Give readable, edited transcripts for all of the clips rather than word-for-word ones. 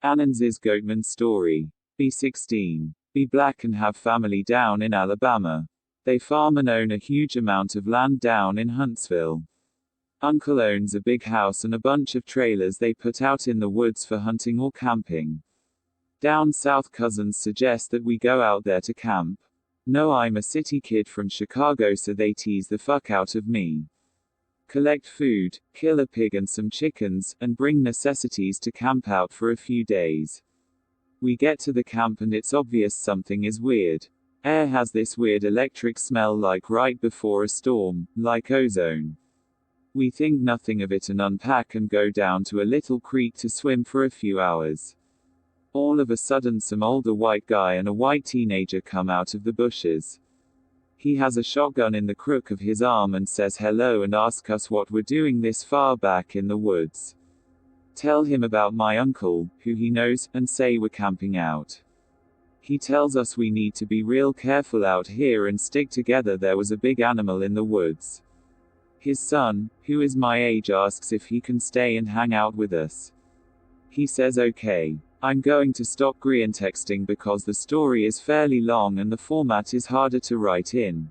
Anon's Goatman story. Be 16. Be black and have family down in Alabama. They farm and own a huge amount of land down in Huntsville. Uncle owns a big house and a bunch of trailers they put out in the woods for hunting or camping. Down south, cousins suggest that we go out there to camp. No, I'm a city kid from Chicago, so they tease the fuck out of me. Collect food, kill a pig and some chickens, and bring necessities to camp out for a few days. We get to the camp and it's obvious something is weird. Air has this weird electric smell like right before a storm, like ozone. We think nothing of it and unpack and go down to a little creek to swim for a few hours. All of a sudden, some older white guy and a white teenager come out of the bushes. He has a shotgun in the crook of his arm and says hello and asks us what we're doing this far back in the woods. Tell him about my uncle, who he knows, and say we're camping out. He tells us we need to be real careful out here and stick together. There was a big animal in the woods. His son, who is my age, asks if he can stay and hang out with us. He says okay. I'm going to stop green texting because the story is fairly long and the format is harder to write in.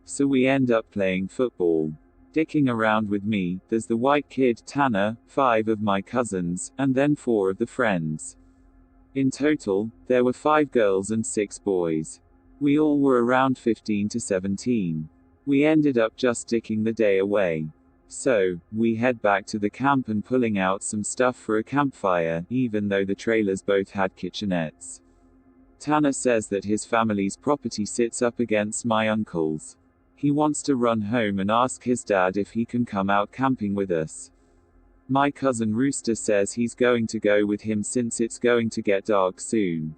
So we end up playing football. Dicking around with me, there's the white kid, Tanner, 5 of my cousins, and then 4 of the friends. In total, there were 5 girls and 6 boys. We all were around 15 to 17. We ended up just dicking the day away. So, we head back to the camp and pulling out some stuff for a campfire, even though the trailers both had kitchenettes. Tanner says that his family's property sits up against my uncle's. He wants to run home and ask his dad if he can come out camping with us. My cousin Rooster says he's going to go with him since it's going to get dark soon.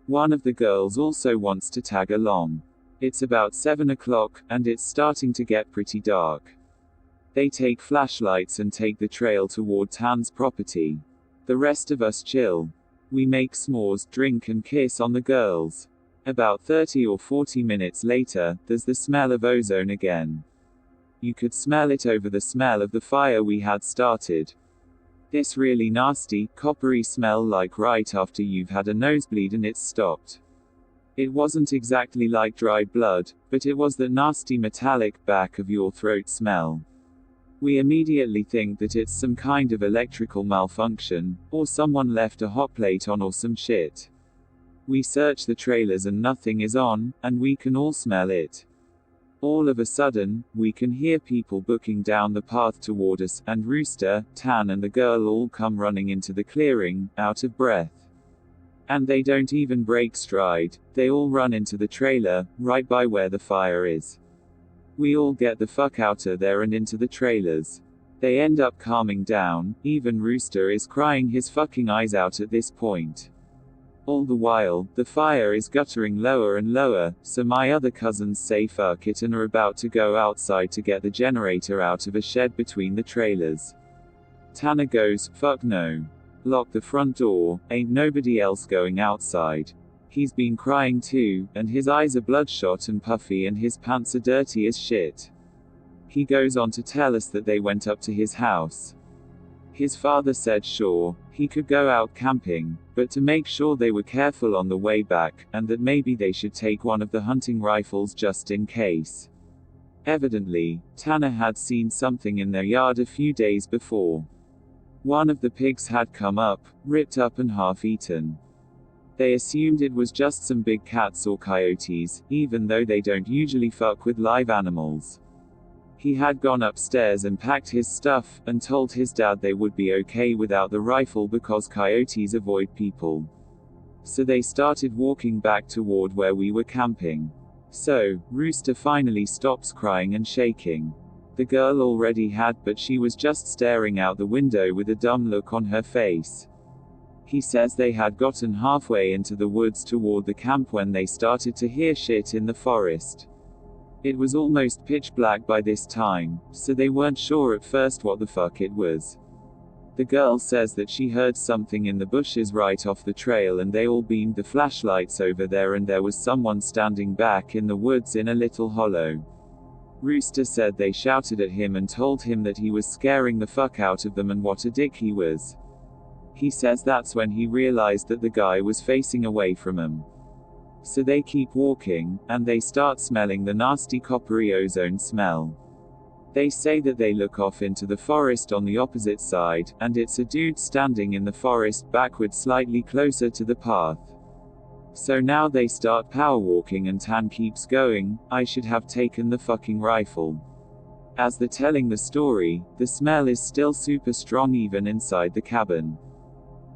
One of the girls also wants to tag along. It's about 7 o'clock, and it's starting to get pretty dark. They take flashlights and take the trail toward Tan's property. The rest of us chill. We make s'mores, drink and kiss on the girls. About 30 or 40 minutes later, there's the smell of ozone again. You could smell it over the smell of the fire we had started. This really nasty, coppery smell, like right after you've had a nosebleed and it's stopped. It wasn't exactly like dried blood, but it was that nasty metallic, back of your throat smell. We immediately think that it's some kind of electrical malfunction, or someone left a hot plate on or some shit. We search the trailers and nothing is on, and we can all smell it. All of a sudden, we can hear people booking down the path toward us, and Rooster, Tan and the girl all come running into the clearing, out of breath. And they don't even break stride, they all run into the trailer, right by where the fire is. We all get the fuck out of there and into the trailers. They end up calming down, even Rooster is crying his fucking eyes out at this point. All the while, the fire is guttering lower and lower, so my other cousins say fuck it and are about to go outside to get the generator out of a shed between the trailers. Tanner goes, fuck no. Lock the front door, ain't nobody else going outside. He's been crying too, and his eyes are bloodshot and puffy and his pants are dirty as shit. He goes on to tell us that they went up to his house. His father said sure, he could go out camping, but to make sure they were careful on the way back, and that maybe they should take one of the hunting rifles just in case. Evidently, Tanner had seen something in their yard a few days before. One of the pigs had come up, ripped up and half eaten. They assumed it was just some big cats or coyotes, even though they don't usually fuck with live animals. He had gone upstairs and packed his stuff, and told his dad they would be okay without the rifle because coyotes avoid people. So they started walking back toward where we were camping. So, Rooster finally stops crying and shaking. The girl already had, but she was just staring out the window with a dumb look on her face. He says they had gotten halfway into the woods toward the camp when they started to hear shit in the forest. It was almost pitch black by this time, so they weren't sure at first what the fuck it was. The girl says that she heard something in the bushes right off the trail and they all beamed the flashlights over there and there was someone standing back in the woods in a little hollow. Rooster said they shouted at him and told him that he was scaring the fuck out of them and what a dick he was. He says that's when he realized that the guy was facing away from him. So they keep walking, and they start smelling the nasty coppery ozone smell. They say that they look off into the forest on the opposite side, and it's a dude standing in the forest backward slightly closer to the path. So now they start power walking and Tan keeps going. I should have taken the fucking rifle. As they're telling the story, the smell is still super strong even inside the cabin.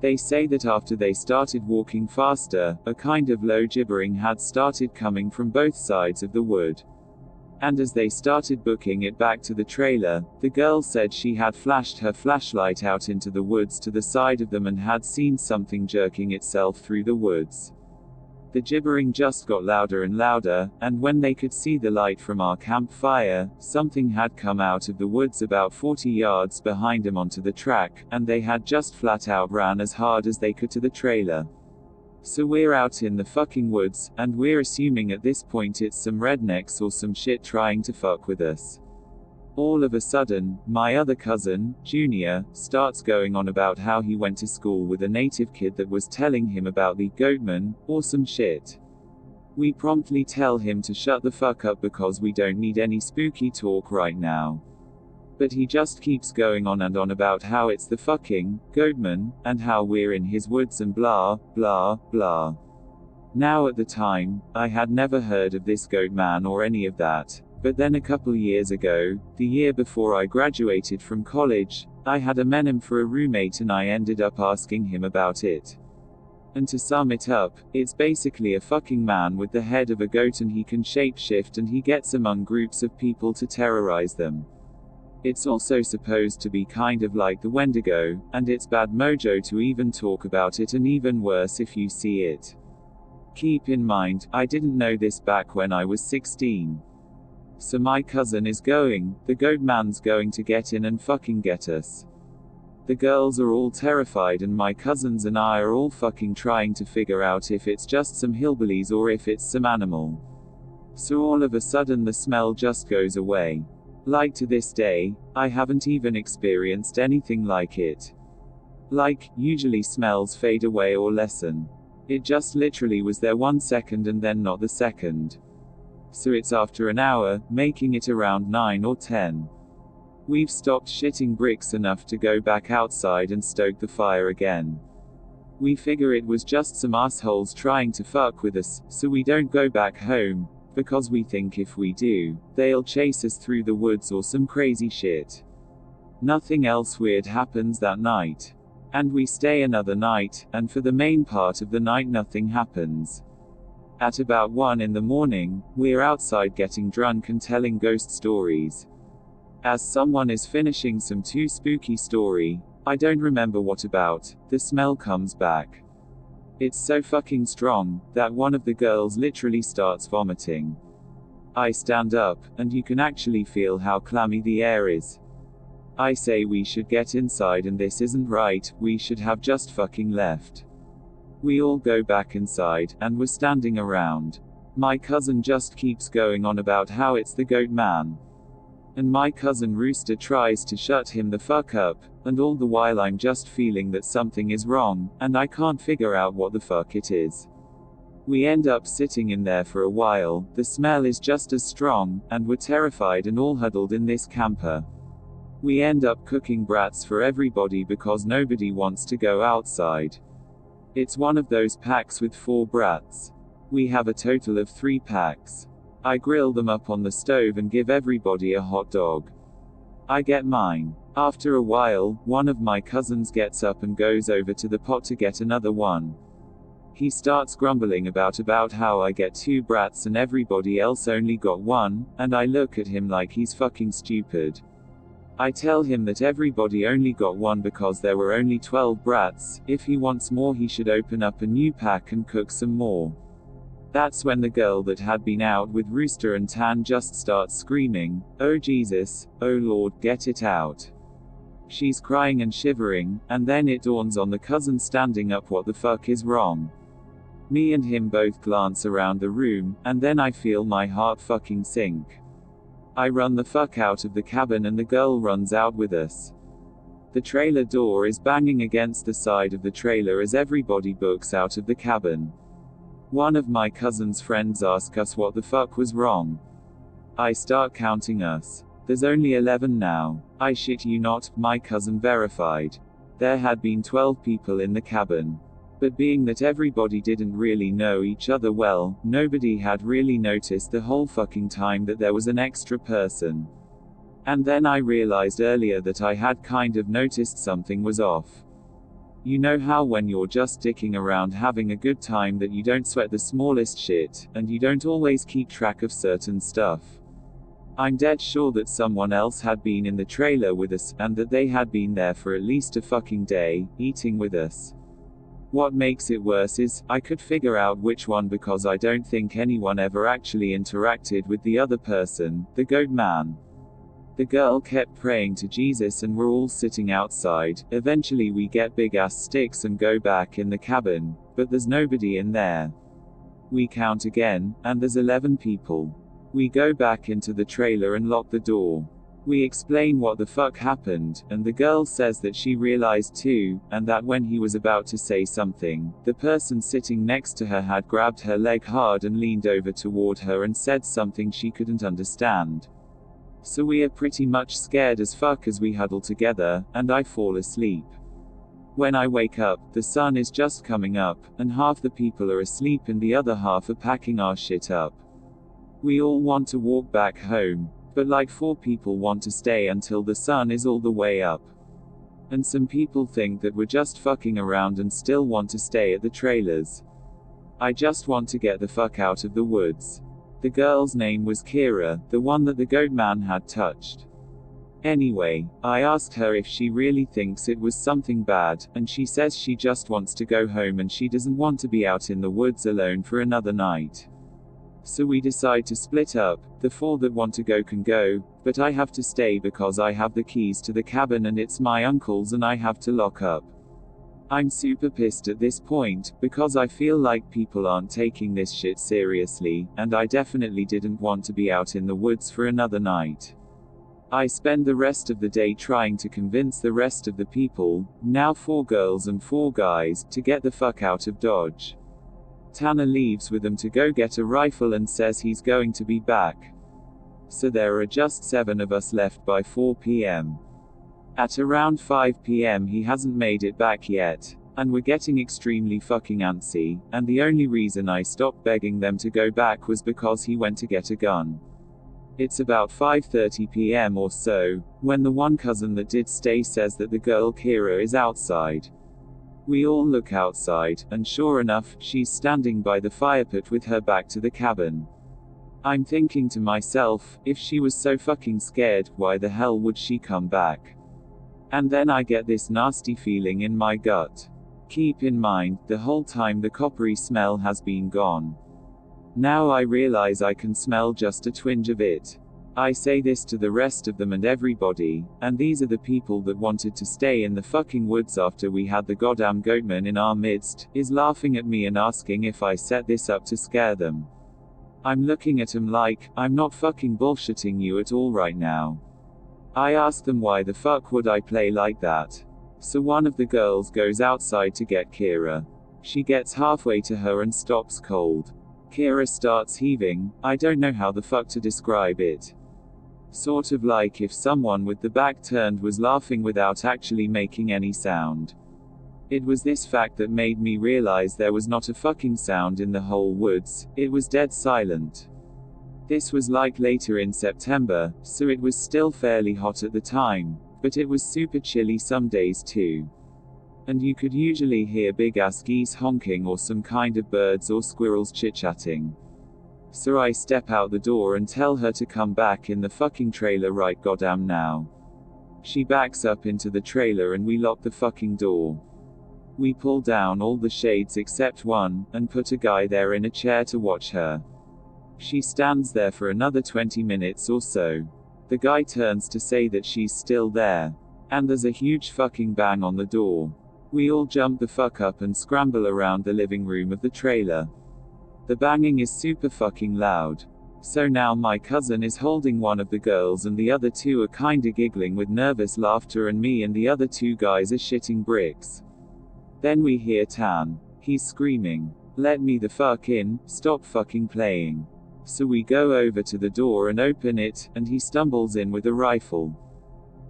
They say that after they started walking faster, a kind of low gibbering had started coming from both sides of the wood. And as they started booking it back to the trailer, the girl said she had flashed her flashlight out into the woods to the side of them and had seen something jerking itself through the woods. The gibbering just got louder and louder, and when they could see the light from our campfire, something had come out of the woods about 40 yards behind them onto the track, and they had just flat out ran as hard as they could to the trailer. So we're out in the fucking woods, and we're assuming at this point it's some rednecks or some shit trying to fuck with us. All of a sudden, my other cousin, Junior, starts going on about how he went to school with a native kid that was telling him about the Goatman, or some shit. We promptly tell him to shut the fuck up because we don't need any spooky talk right now. But he just keeps going on and on about how it's the fucking Goatman, and how we're in his woods and blah, blah, blah. Now at the time, I had never heard of this Goatman or any of that. But then a couple years ago, the year before I graduated from college, I had a Menem for a roommate and I ended up asking him about it. And to sum it up, it's basically a fucking man with the head of a goat and he can shapeshift and he gets among groups of people to terrorize them. It's also supposed to be kind of like the Wendigo, and it's bad mojo to even talk about it and even worse if you see it. Keep in mind, I didn't know this back when I was 16. So my cousin is going, the Goatman's going to get in and fucking get us. The girls are all terrified and my cousins and I are all fucking trying to figure out if it's just some hillbillies or if it's some animal. So all of a sudden the smell just goes away. Like to this day, I haven't even experienced anything like it. Like, usually smells fade away or lessen. It just literally was there 1 second and then not the second. So it's after an hour, making it around 9 or 10. We've stopped shitting bricks enough to go back outside and stoke the fire again. We figure it was just some assholes trying to fuck with us, so we don't go back home, because we think if we do, they'll chase us through the woods or some crazy shit. Nothing else weird happens that night. And we stay another night, and for the main part of the night nothing happens. At about 1 in the morning, we're outside getting drunk and telling ghost stories. As someone is finishing some too spooky story, I don't remember what about, the smell comes back. It's so fucking strong, that one of the girls literally starts vomiting. I stand up, and you can actually feel how clammy the air is. I say we should get inside and this isn't right, we should have just fucking left. We all go back inside, and we're standing around. My cousin just keeps going on about how it's the Goatman. And my cousin Rooster tries to shut him the fuck up, and all the while I'm just feeling that something is wrong, and I can't figure out what the fuck it is. We end up sitting in there for a while, the smell is just as strong, and we're terrified and all huddled in this camper. We end up cooking brats for everybody because nobody wants to go outside. It's one of those packs with 4 brats. We have a total of 3 packs. I grill them up on the stove and give everybody a hot dog. I get mine. After a while, one of my cousins gets up and goes over to the pot to get another one. He starts grumbling about how I get 2 brats and everybody else only got 1, and I look at him like he's fucking stupid. I tell him that everybody only got 1 because there were only 12 brats, if he wants more he should open up a new pack and cook some more. That's when the girl that had been out with Rooster and Tan just starts screaming, "Oh Jesus, oh Lord, get it out." She's crying and shivering, and then it dawns on the cousin standing up what the fuck is wrong. Me and him both glance around the room, and then I feel my heart fucking sink. I run the fuck out of the cabin and the girl runs out with us. The trailer door is banging against the side of the trailer as everybody books out of the cabin. One of my cousin's friends asks us what the fuck was wrong. I start counting us. There's only 11 now. I shit you not, my cousin verified. There had been 12 people in the cabin. But being that everybody didn't really know each other well, nobody had really noticed the whole fucking time that there was an extra person. And then I realized earlier that I had kind of noticed something was off. You know how when you're just dicking around having a good time that you don't sweat the smallest shit, and you don't always keep track of certain stuff. I'm dead sure that someone else had been in the trailer with us, and that they had been there for at least a fucking day, eating with us. What makes it worse is, I could figure out which one because I don't think anyone ever actually interacted with the other person, the Goatman. The girl kept praying to Jesus and we're all sitting outside. Eventually we get big ass sticks and go back in the cabin, but there's nobody in there. We count again, and there's 11 people. We go back into the trailer and lock the door. We explain what the fuck happened, and the girl says that she realized too, and that when he was about to say something, the person sitting next to her had grabbed her leg hard and leaned over toward her and said something she couldn't understand. So we are pretty much scared as fuck as we huddle together, and I fall asleep. When I wake up, the sun is just coming up, and half the people are asleep and the other half are packing our shit up. We all want to walk back home, but like 4 people want to stay until the sun is all the way up. And some people think that we're just fucking around and still want to stay at the trailers. I just want to get the fuck out of the woods. The girl's name was Kira, the one that the Goatman had touched. Anyway, I asked her if she really thinks it was something bad, and she says she just wants to go home and she doesn't want to be out in the woods alone for another night. So we decide to split up. The 4 that want to go can go, but I have to stay because I have the keys to the cabin and it's my uncle's and I have to lock up. I'm super pissed at this point, because I feel like people aren't taking this shit seriously, and I definitely didn't want to be out in the woods for another night. I spend the rest of the day trying to convince the rest of the people, now 4 girls and 4 guys, to get the fuck out of Dodge. Tanner leaves with them to go get a rifle and says he's going to be back. So there are just 7 of us left by 4 p.m. At around 5 p.m. he hasn't made it back yet, and we're getting extremely fucking antsy, and the only reason I stopped begging them to go back was because he went to get a gun. It's about 5:30 p.m. or so, when the one cousin that did stay says that the girl Kira is outside. We all look outside, and sure enough, she's standing by the fire pit with her back to the cabin. I'm thinking to myself, if she was so fucking scared, why the hell would she come back? And then I get this nasty feeling in my gut. Keep in mind, the whole time the coppery smell has been gone. Now I realize I can smell just a twinge of it. I say this to the rest of them and everybody, and these are the people that wanted to stay in the fucking woods after we had the goddamn Goatman in our midst, is laughing at me and asking if I set this up to scare them. I'm looking at him like, I'm not fucking bullshitting you at all right now. I ask them why the fuck would I play like that. So one of the girls goes outside to get Kira. She gets halfway to her and stops cold. Kira starts heaving, I don't know how the fuck to describe it. Sort of like if someone with the back turned was laughing without actually making any sound. It was this fact that made me realize there was not a fucking sound in the whole woods, it was dead silent. This was like later in September, so it was still fairly hot at the time, but it was super chilly some days too. And you could usually hear big ass geese honking or some kind of birds or squirrels chit-chatting. So I step out the door and tell her to come back in the fucking trailer right goddamn now. She backs up into the trailer and we lock the fucking door. We pull down all the shades except one, and put a guy there in a chair to watch her. She stands there for another 20 minutes or so. The guy turns to say that she's still there. And there's a huge fucking bang on the door. We all jump the fuck up and scramble around the living room of the trailer. The banging is super fucking loud. So now my cousin is holding one of the girls and the other two are kinda giggling with nervous laughter and me and the other two guys are shitting bricks. Then we hear Tan. He's screaming, "Let me the fuck in, stop fucking playing." So we go over to the door and open it, and he stumbles in with a rifle.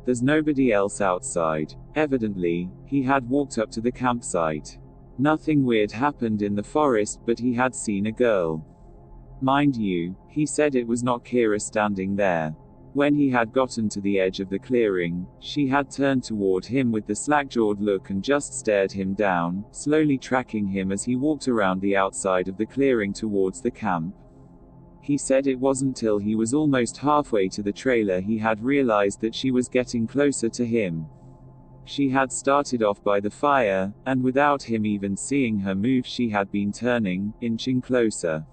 There's nobody else outside. Evidently, he had walked up to the campsite. Nothing weird happened in the forest, but he had seen a girl. Mind you, he said it was not Kira standing there. When he had gotten to the edge of the clearing, she had turned toward him with the slack-jawed look and just stared him down, slowly tracking him as he walked around the outside of the clearing towards the camp. He said it wasn't till he was almost halfway to the trailer he had realized that she was getting closer to him. She had started off by the fire, and without him even seeing her move she had been turning, inching closer.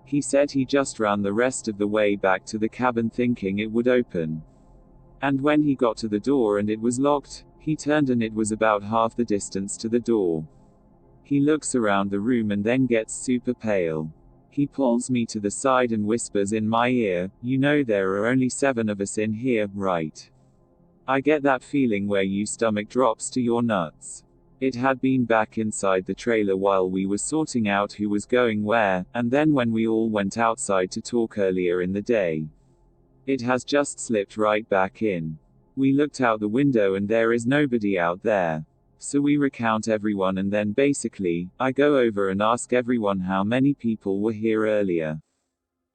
He said he just ran the rest of the way back to the cabin thinking it would open. And when he got to the door and it was locked, he turned and it was about half the distance to the door. He looks around the room and then gets super pale. He pulls me to the side and whispers in my ear, "You know there are only 7 of us in here, right?" I get that feeling where your stomach drops to your nuts. It had been back inside the trailer while we were sorting out who was going where, and then when we all went outside to talk earlier in the day. It has just slipped right back in. We looked out the window and there is nobody out there. So we recount everyone and then basically, I go over and ask everyone how many people were here earlier.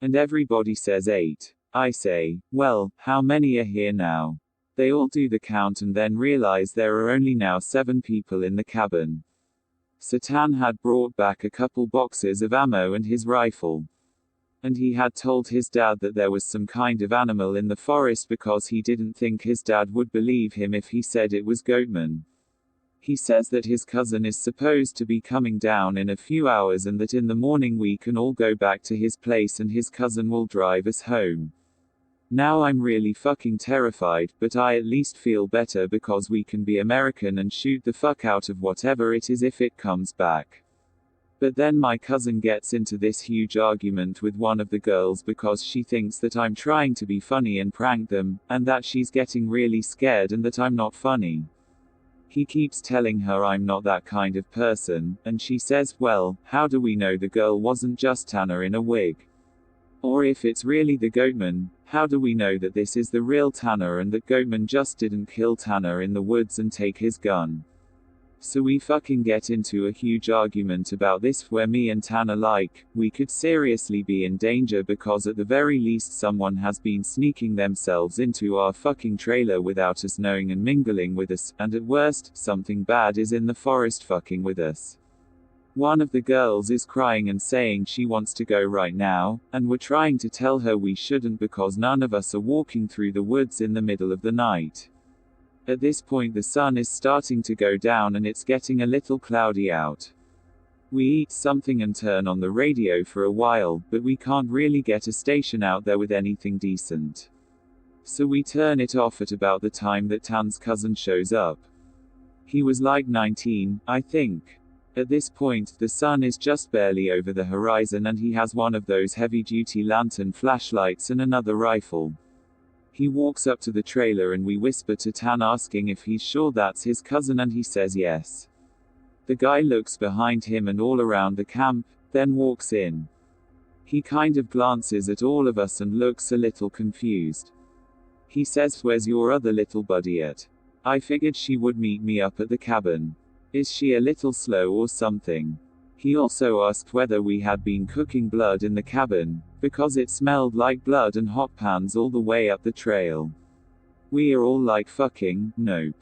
And everybody says 8. I say, well, how many are here now? They all do the count and then realize there are only now 7 people in the cabin. Satan had brought back a couple boxes of ammo and his rifle. And he had told his dad that there was some kind of animal in the forest because he didn't think his dad would believe him if he said it was Goatman. He says that his cousin is supposed to be coming down in a few hours and that in the morning we can all go back to his place and his cousin will drive us home. Now I'm really fucking terrified, but I at least feel better because we can be American and shoot the fuck out of whatever it is if it comes back. But then my cousin gets into this huge argument with one of the girls because she thinks that I'm trying to be funny and prank them, and that she's getting really scared and that I'm not funny. He keeps telling her I'm not that kind of person, and she says, well, how do we know the girl wasn't just Tanner in a wig? Or if it's really the Goatman, how do we know that this is the real Tanner and that Goatman just didn't kill Tanner in the woods and take his gun? So we fucking get into a huge argument about this where me and Tanner like, we could seriously be in danger because at the very least someone has been sneaking themselves into our fucking trailer without us knowing and mingling with us, and at worst, something bad is in the forest fucking with us. One of the girls is crying and saying she wants to go right now, and we're trying to tell her we shouldn't because none of us are walking through the woods in the middle of the night. At this point the sun is starting to go down and it's getting a little cloudy out. We eat something and turn on the radio for a while, but we can't really get a station out there with anything decent. So we turn it off at about the time that Tan's cousin shows up. He was like 19, I think. At this point, the sun is just barely over the horizon and he has one of those heavy-duty lantern flashlights and another rifle. He walks up to the trailer and we whisper to Tan asking if he's sure that's his cousin and he says yes. The guy looks behind him and all around the camp, then walks in. He kind of glances at all of us and looks a little confused. He says, "Where's your other little buddy at? I figured she would meet me up at the cabin. Is she a little slow or something?" He also asked whether we had been cooking blood in the cabin, because it smelled like blood and hot pans all the way up the trail. We are all like fucking, nope.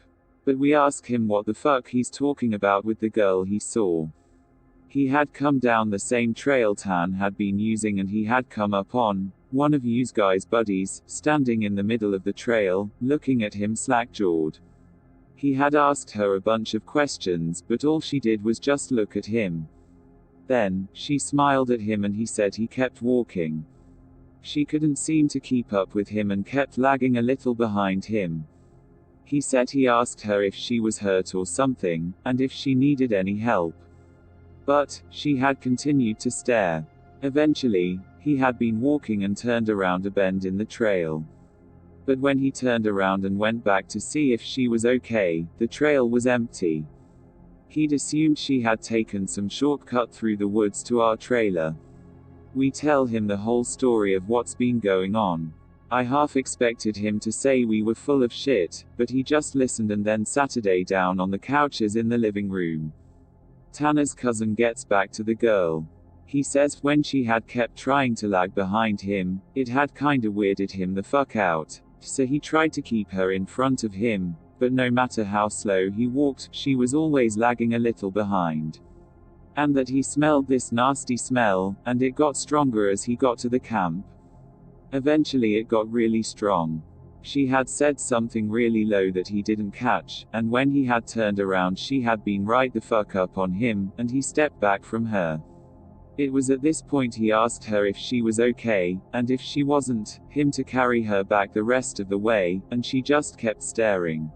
But we ask him what the fuck he's talking about with the girl he saw. He had come down the same trail Tan had been using and he had come up on one of you guys' buddies, standing in the middle of the trail, looking at him slack-jawed. He had asked her a bunch of questions, but all she did was just look at him. Then, she smiled at him and he said he kept walking. She couldn't seem to keep up with him and kept lagging a little behind him. He said he asked her if she was hurt or something, and if she needed any help. But, she had continued to stare. Eventually, He had been walking and turned around a bend in the trail. But when he turned around and went back to see if she was okay, the trail was empty. He'd assumed she had taken some shortcut through the woods to our trailer. We tell him the whole story of what's been going on. I half expected him to say we were full of shit, but he just listened and then Saturday down on the couches in the living room. Tanner's cousin gets back to the girl. He says when she had kept trying to lag behind him, it had kinda weirded him the fuck out. So he tried to keep her in front of him, but no matter how slow he walked, she was always lagging a little behind. And that he smelled this nasty smell, and it got stronger as he got to the camp. Eventually it got really strong. She had said something really low that he didn't catch, and when he had turned around she had been right the fuck up on him, and he stepped back from her. It was at this point he asked her if she was okay, and if she wasn't, him to carry her back the rest of the way, and she just kept staring.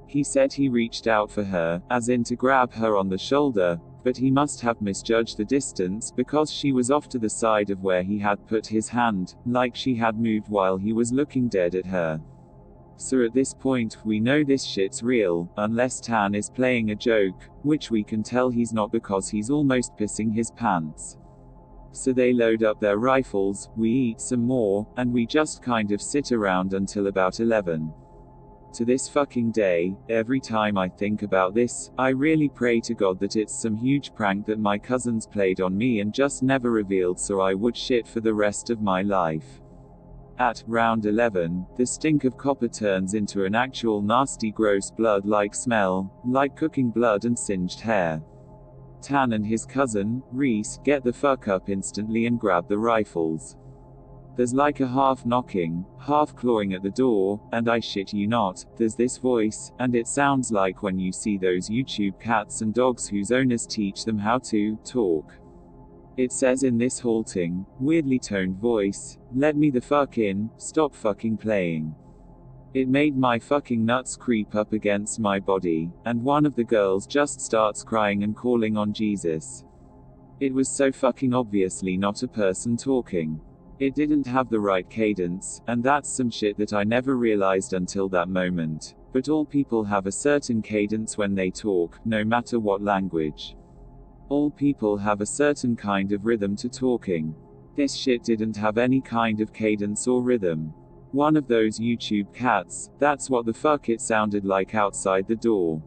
He said he reached out for her, as in to grab her on the shoulder, but he must have misjudged the distance because she was off to the side of where he had put his hand, like she had moved while he was looking dead at her. So at this point, we know this shit's real, unless Tan is playing a joke, which we can tell he's not because he's almost pissing his pants. So they load up their rifles, we eat some more, and we just kind of sit around until about 11. To this fucking day, every time I think about this, I really pray to God that it's some huge prank that my cousins played on me and just never revealed so I would shit for the rest of my life. At round 11, the stink of copper turns into an actual nasty gross blood-like smell, like cooking blood and singed hair. Tan and his cousin, Reese, get the fuck up instantly and grab the rifles. There's like a half knocking, half clawing at the door, and I shit you not, there's this voice, and it sounds like when you see those YouTube cats and dogs whose owners teach them how to talk. It says in this halting, weirdly toned voice, "Let me the fuck in, stop fucking playing." It made my fucking nuts creep up against my body, and one of the girls just starts crying and calling on Jesus. It was so fucking obviously not a person talking. It didn't have the right cadence, and that's some shit that I never realized until that moment. But all people have a certain cadence when they talk, no matter what language. All people have a certain kind of rhythm to talking. This shit didn't have any kind of cadence or rhythm. One of those YouTube cats, that's what the fuck it sounded like outside the door.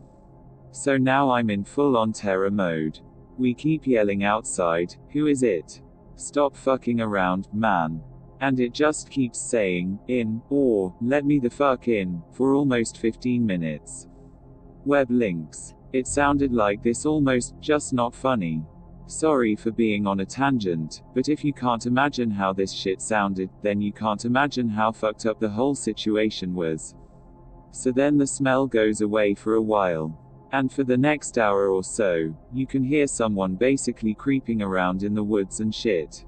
So now I'm in full-on terror mode. We keep yelling outside, "Who is it? Stop fucking around, man." And it just keeps saying, "In," or, "Let me the fuck in," for almost 15 minutes. Web links. It sounded like this almost, just not funny. Sorry for being on a tangent, but if you can't imagine how this shit sounded, then you can't imagine how fucked up the whole situation was. So then the smell goes away for a while. And for the next hour or so, you can hear someone basically creeping around in the woods and shit.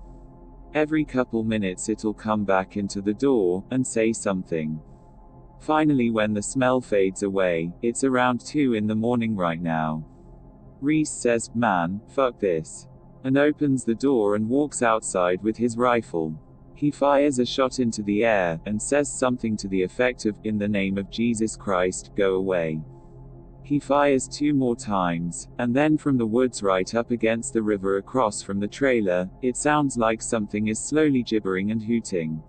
Every couple minutes it'll come back into the door, and say something. Finally when the smell fades away, it's around 2 in the morning right now. Reese says, "Man, fuck this," and opens the door and walks outside with his rifle. He fires a shot into the air, and says something to the effect of, "In the name of Jesus Christ, go away." He fires 2 more times, and then from the woods right up against the river across from the trailer, it sounds like something is slowly gibbering and hooting.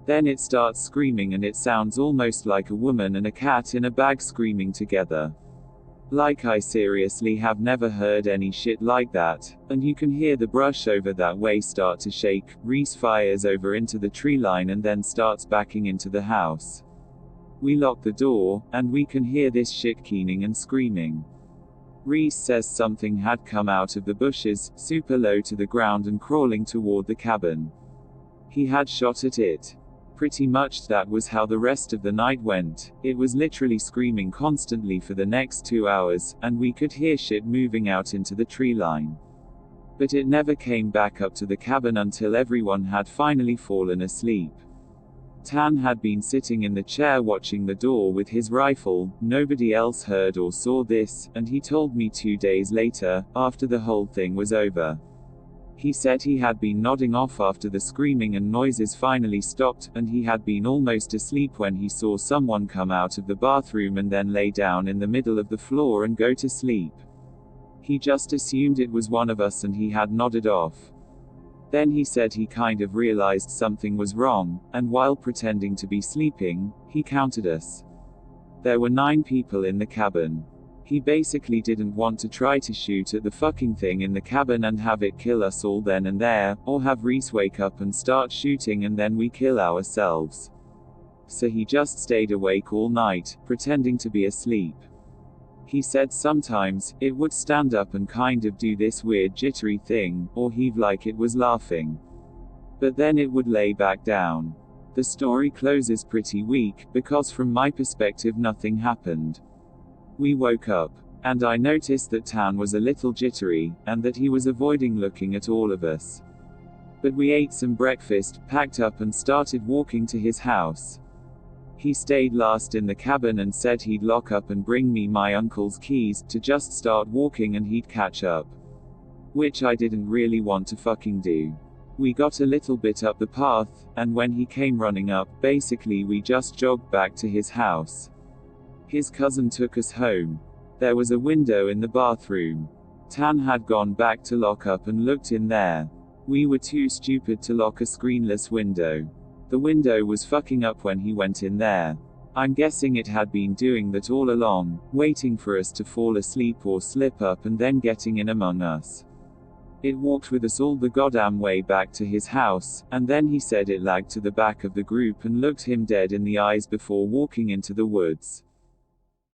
Then it starts screaming and it sounds almost like a woman and a cat in a bag screaming together. Like I seriously have never heard any shit like that, and you can hear the brush over that way start to shake. Reese fires over into the tree line and then starts backing into the house. We lock the door, and we can hear this shit keening and screaming. Reese says something had come out of the bushes, super low to the ground and crawling toward the cabin. He had shot at it. Pretty much that was how the rest of the night went. It was literally screaming constantly for the next 2 hours, and we could hear shit moving out into the tree line. But it never came back up to the cabin until everyone had finally fallen asleep. Tan had been sitting in the chair watching the door with his rifle. Nobody else heard or saw this, and he told me 2 days later, after the whole thing was over. He said he had been nodding off after the screaming and noises finally stopped, and he had been almost asleep when he saw someone come out of the bathroom and then lay down in the middle of the floor and go to sleep. He just assumed it was one of us and he had nodded off. Then he said he kind of realized something was wrong, and while pretending to be sleeping, he counted us. There were 9 people in the cabin. He basically didn't want to try to shoot at the fucking thing in the cabin and have it kill us all then and there, or have Reese wake up and start shooting and then we kill ourselves. So he just stayed awake all night, pretending to be asleep. He said sometimes, it would stand up and kind of do this weird jittery thing, or heave like it was laughing. But then it would lay back down. The story closes pretty weak, because from my perspective nothing happened. We woke up, and I noticed that Tan was a little jittery, and that he was avoiding looking at all of us. But we ate some breakfast, packed up and started walking to his house. He stayed last in the cabin and said he'd lock up and bring me my uncle's keys, to just start walking and he'd catch up. Which I didn't really want to fucking do. We got a little bit up the path, and when he came running up, basically we just jogged back to his house. His cousin took us home. There was a window in the bathroom. Tan had gone back to lock up and looked in there. We were too stupid to lock a screenless window. The window was fucking up when he went in there. I'm guessing it had been doing that all along, waiting for us to fall asleep or slip up and then getting in among us. It walked with us all the goddamn way back to his house, and then he said it lagged to the back of the group and looked him dead in the eyes before walking into the woods.